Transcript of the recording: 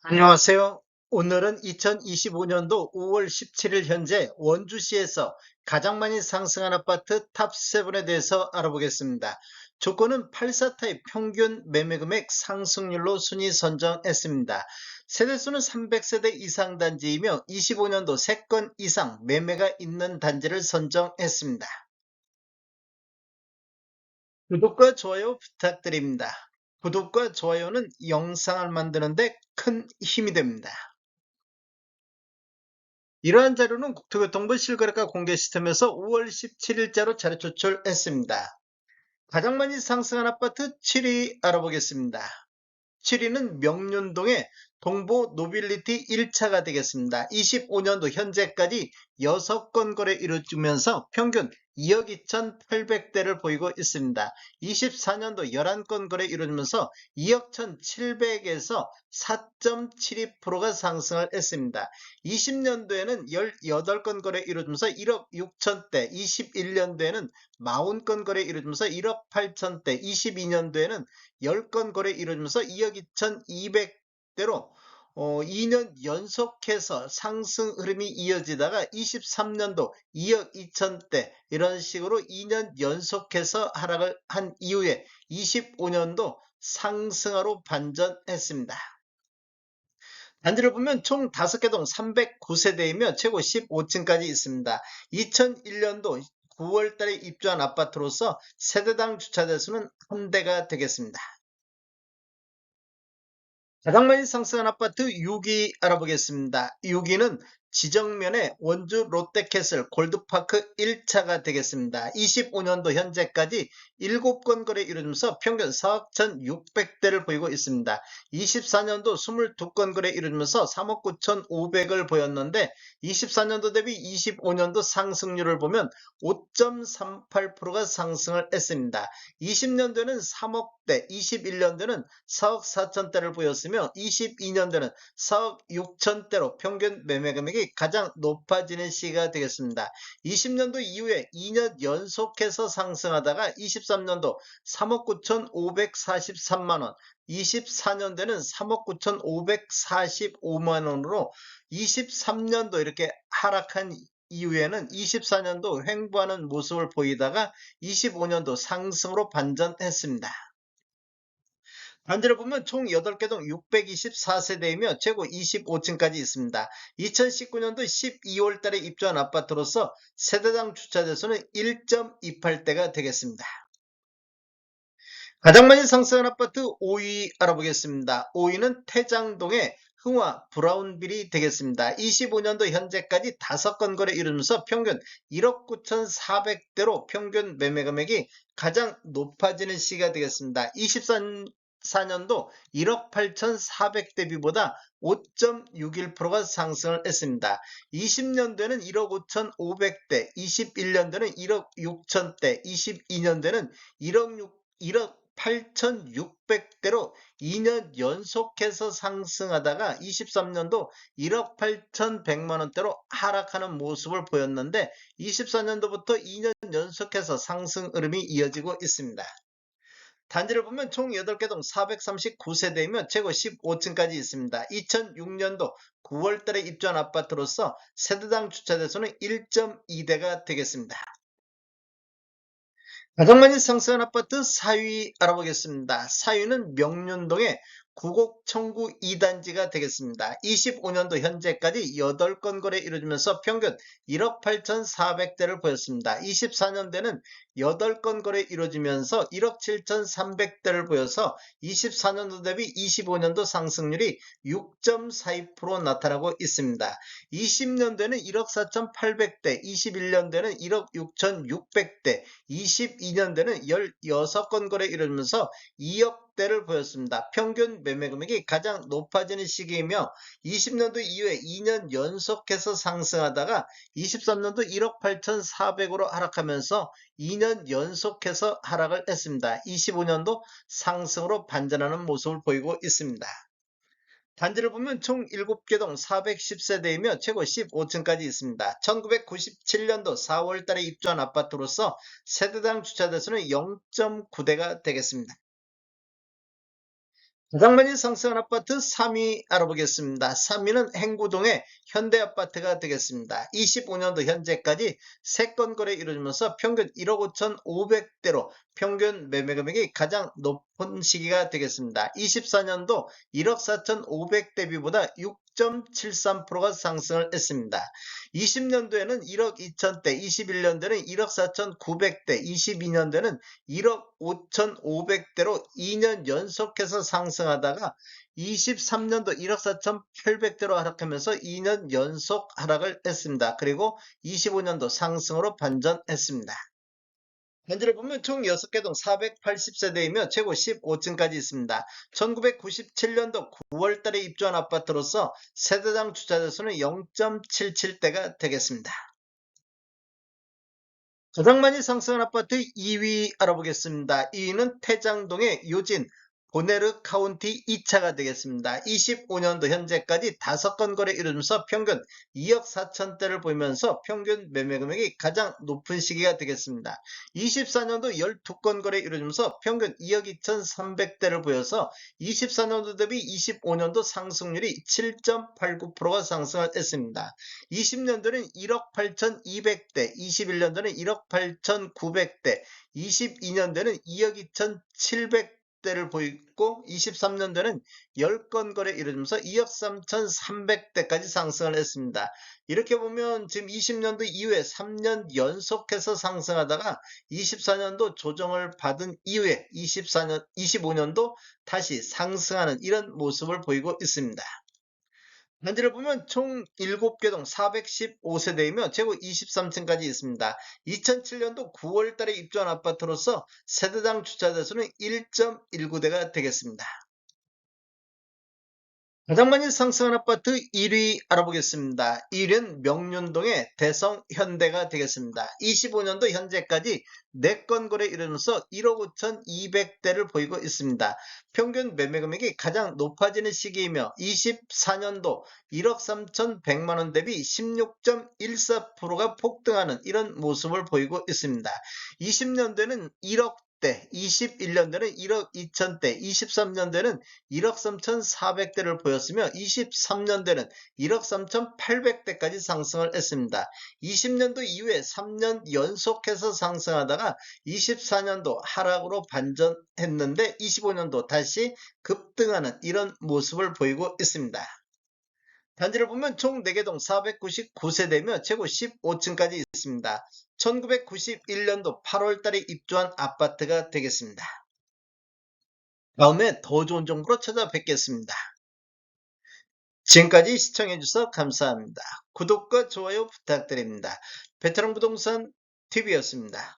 안녕하세요. 오늘은 2025년도 5월 17일 현재 원주시에서 가장 많이 상승한 아파트 탑7에 대해서 알아보겠습니다. 조건은 84타입 평균 매매금액 상승률로 순위 선정했습니다. 세대수는 300세대 이상 단지이며 25년도 3건 이상 매매가 있는 단지를 선정했습니다. 구독과 좋아요 부탁드립니다. 구독과 좋아요는 영상을 만드는데 큰 힘이 됩니다. 이러한 자료는 국토교통부 실거래가 공개 시스템에서 5월 17일자로 자료 조출했습니다. 가장 많이 상승한 아파트 7위 알아보겠습니다. 7위는 명륜동의 동보 노빌리티 1차가 되겠습니다. 25년도 현재까지 6건 거래 이루어지면서 평균 2억 2,800대를 보이고 있습니다. 24년도 11건 거래 이루어지면서 2억 1,700에서 4.72%가 상승을 했습니다. 20년도에는 18건 거래 이루어지면서 1억 6천대, 21년도에는 40건 거래 이루어지면서 1억 8천대, 22년도에는 10건 거래 이루어지면서 2억 2,200대로 2년 연속해서 상승 흐름이 이어지다가 23년도 2억 2천대 이런 식으로 2년 연속해서 하락을 한 이후에 25년도 상승하로 반전했습니다. 단지를 보면 총 5개 동 309세대이며 최고 15층까지 있습니다. 2001년도 9월 달에 입주한 아파트로서 세대당 주차대 수는 1대가 되겠습니다. 가장 많이 상승한 아파트 6위 알아보겠습니다. 6위는 지정면에 원주 롯데캐슬 골드파크 1차가 되겠습니다. 25년도 현재까지 7건 거래 이루어지면서 평균 4억 1,600대를 보이고 있습니다. 24년도 22건 거래 이루어지면서 3억 9,500을 보였는데 24년도 대비 25년도 상승률을 보면 5.38%가 상승을 했습니다. 20년도에는 3억대, 21년도에는 4억 4천대를 보였으며 22년도에는 4억 6천대로 평균 매매 금액이 가장 높아지는 시기가 되겠습니다. 20년도 이후에 2년 연속해서 상승하다가 23년도 3억 9,543만원, 24년도에는 3억 9,545만원으로 23년도 이렇게 하락한 이후에는 24년도 횡보하는 모습을 보이다가 25년도 상승으로 반전했습니다. 단지를 보면 총 8개 동 624세대이며 최고 25층까지 있습니다. 2019년도 12월 달에 입주한 아파트로서 세대당 주차대 수는 1.28대가 되겠습니다. 가장 많이 상승한 아파트 5위 알아보겠습니다. 5위는 태장동의 흥화 브라운빌이 되겠습니다. 25년도 현재까지 5건 거래 이루면서 평균 1억 9,400대로 평균 매매 금액이 가장 높아지는 시기가 되겠습니다. 24년도 1억 8,400대비보다 5.61%가 상승을 했습니다. 20년도에는 1억 5,500대, 21년도에는 1억 6천대, 22년도에는 1억 8,600대로 2년 연속해서 상승하다가 23년도 1억 8,100만원대로 하락하는 모습을 보였는데 24년도부터 2년 연속해서 상승 흐름이 이어지고 있습니다. 단지를 보면 총 8개 동 439세대이며 최고 15층까지 있습니다. 2006년도 9월 달에 입주한 아파트로서 세대당 주차대 수는 1.2대가 되겠습니다. 가장 많이 상승한 아파트 4위 알아보겠습니다. 4위는 명륜동의 구곡 청구 2단지가 되겠습니다. 25년도 현재까지 8건 거래 이루어지면서 평균 1억 8,400대를 보였습니다. 24년대는 8건 거래 이루어지면서 1억 7,300대를 보여서 24년도 대비 25년도 상승률이 6.42% 나타나고 있습니다. 20년대는 1억 4,800대, 21년대는 1억 6,600대, 22년대는 16건 거래 이루면서 2억대를 보였습니다. 평균 매매 금액이 가장 높아지는 시기이며 20년도 이후에 2년 연속해서 상승하다가 23년도 1억 8,400으로 하락하면서 2년 연속해서 하락을 했습니다. 25년도 상승으로 반전하는 모습을 보이고 있습니다. 단지를 보면 총 7개 동 410세대이며 최고 15층까지 있습니다. 1997년도 4월 달에 입주한 아파트로서 세대당 주차대 수는 0.9대가 되겠습니다. 가장 많이 상승한 아파트 3위 알아보겠습니다. 3위는 행구동의 현대아파트가 되겠습니다. 25년도 현재까지 3건 거래 이루어지면서 평균 1억 5,500대로 평균 매매 금액이 가장 높은 시기가 되겠습니다. 24년도 1억 4,500대비보다 6.73%가 상승을 했습니다. 20년도에는 1억 2천대, 21년도에는 1억 4,900대, 22년도에는 1억 5,500대로 2년 연속해서 상승하다가 23년도 1억 4,800대로 하락하면서 2년 연속 하락을 했습니다. 그리고 25년도 상승으로 반전했습니다. 현재를 보면 총 6개 동 480세대이며 최고 15층까지 있습니다. 1997년도 9월 달에 입주한 아파트로서 세대당 주차대수는 0.77대가 되겠습니다. 가장 많이 상승한 아파트 2위 알아보겠습니다. 2위는 태장동의 요진 보네르 카운티 2차가 되겠습니다. 25년도 현재까지 5건 거래 이루면서 평균 2억 4천대를 보이면서 평균 매매 금액이 가장 높은 시기가 되겠습니다. 24년도 12건 거래 이루어지면서 평균 2억 2,300대를 보여서 24년도 대비 25년도 상승률이 7.89%가 상승을 했습니다. 20년도는 1억 8,200대, 21년도는 1억 8,900대, 22년도는 2억 2,700대를 보이고 23년도는 10건 거래 이루어지면서 2억 3,300대까지 상승을 했습니다. 이렇게 보면 지금 20년도 이후에 3년 연속해서 상승하다가 24년도 조정을 받은 이후에 25년도 다시 상승하는 이런 모습을 보이고 있습니다. 현재를 보면 총 7개 동 415세대이며 최고 23층까지 있습니다. 2007년도 9월 달에 입주한 아파트로서 세대당 주차 대수는 1.19대가 되겠습니다. 가장 많이 상승한 아파트 1위 알아보겠습니다. 1위는 명륜동의 대성현대가 되겠습니다. 25년도 현재까지 4건 거래 이루면서 1억 5,200대를 보이고 있습니다. 평균 매매 금액이 가장 높아지는 시기이며 24년도 1억 3,100만원 대비 16.14%가 폭등하는 이런 모습을 보이고 있습니다. 20년도에는 1억 대, 21년도에는 1억 2천대, 23년도에는 1억 3,400대를 보였으며 23년도에는 1억 3,800대까지 상승을 했습니다. 20년도 이후에 3년 연속해서 상승하다가 24년도 하락으로 반전했는데 25년도 다시 급등하는 이런 모습을 보이고 있습니다. 단지를 보면 총 4개 동 499세대며 최고 15층까지 있습니다. 1991년도 8월 달에 입주한 아파트가 되겠습니다. 다음에 더 좋은 정보로 찾아뵙겠습니다. 지금까지 시청해주셔서 감사합니다. 구독과 좋아요 부탁드립니다. 베테랑 부동산 TV였습니다.